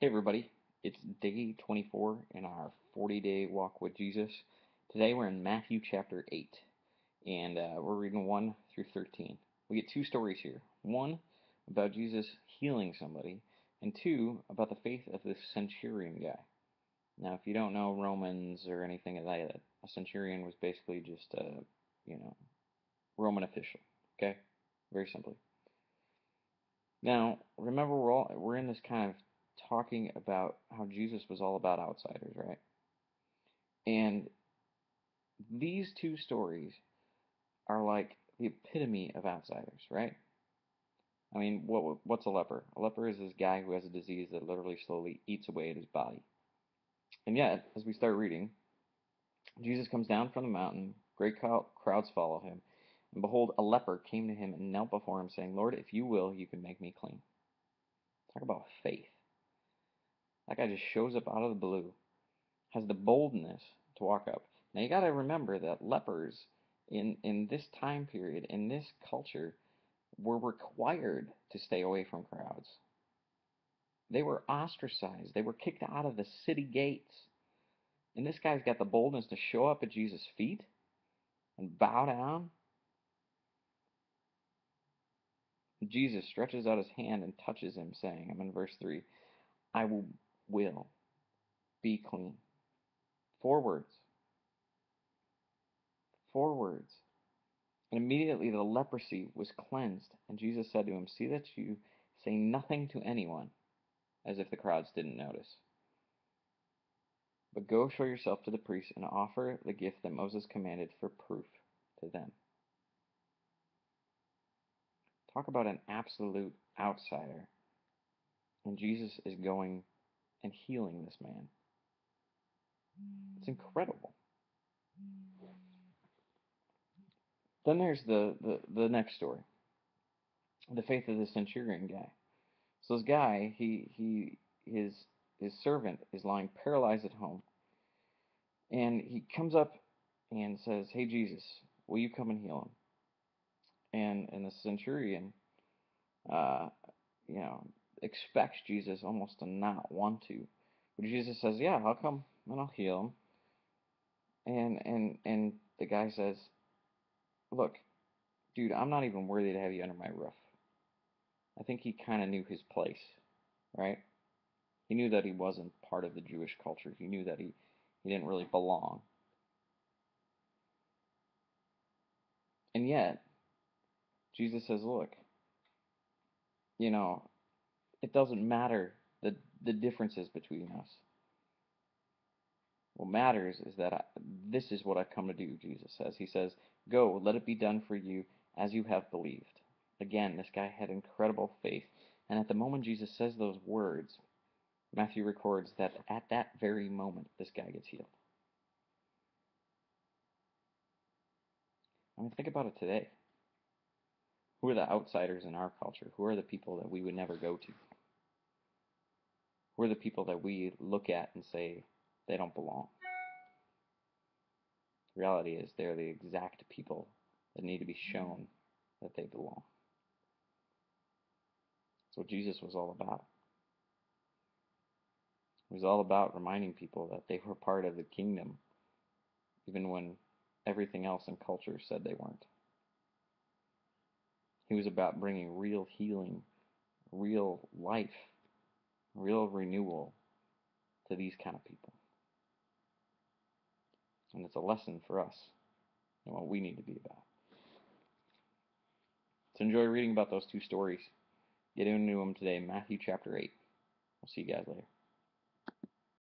Hey everybody, it's day 24 in our 40-day walk with Jesus. Today we're in Matthew chapter 8, and we're reading 1 through 13. We get two stories here. One about Jesus healing somebody, and two about the faith of this centurion guy. Now, if you don't know Romans or anything like that, a centurion was basically just a, Roman official. Okay, very simply. Now, remember we're in this kind of talking about how Jesus was all about outsiders, right? And these two stories are like the epitome of outsiders, right? I mean, what's a leper? A leper is this guy who has a disease that literally slowly eats away at his body. And yet, as we start reading, Jesus comes down from the mountain, great crowds follow him, and behold, a leper came to him and knelt before him, saying, Lord, if you will, you can make me clean. Talk about faith. That guy just shows up out of the blue, has the boldness to walk up. Now you got to remember that lepers in this time period, in this culture, were required to stay away from crowds. They were ostracized. They were kicked out of the city gates. And this guy's got the boldness to show up at Jesus' feet and bow down. Jesus stretches out his hand and touches him, saying, I'm in verse 3, I will be clean. Four words. Four words. And immediately the leprosy was cleansed, and Jesus said to him, See that you say nothing to anyone, as if the crowds didn't notice. But go show yourself to the priest and offer the gift that Moses commanded for proof to them. Talk about an absolute outsider. And Jesus is going and healing this man. It's incredible. Then there's the next story. The faith of the centurion guy. So this guy, his servant is lying paralyzed at home. And he comes up and says, Hey Jesus, will you come and heal him? And the centurion, uh, expects Jesus almost to not want to. But Jesus says, Yeah, I'll come and I'll heal him. And the guy says, Look, dude, I'm not even worthy to have you under my roof. I think he kind of knew his place, right? He knew that he wasn't part of the Jewish culture. He knew that he didn't really belong. And yet, Jesus says, Look, it doesn't matter the differences between us. What matters is that this is what I've come to do, Jesus says. He says, Go, let it be done for you as you have believed. Again, this guy had incredible faith. And at the moment Jesus says those words, Matthew records that at that very moment, this guy gets healed. I mean, think about it today. Who are the outsiders in our culture? Who are the people that we would never go to? Who are the people that we look at and say they don't belong? The reality is they're the exact people that need to be shown that they belong. That's what Jesus was all about. It was all about reminding people that they were part of the kingdom, even when everything else in culture said they weren't. He was about bringing real healing, real life, real renewal to these kind of people. And it's a lesson for us and what we need to be about. So enjoy reading about those two stories. Get into them today, Matthew chapter 8. We'll see you guys later.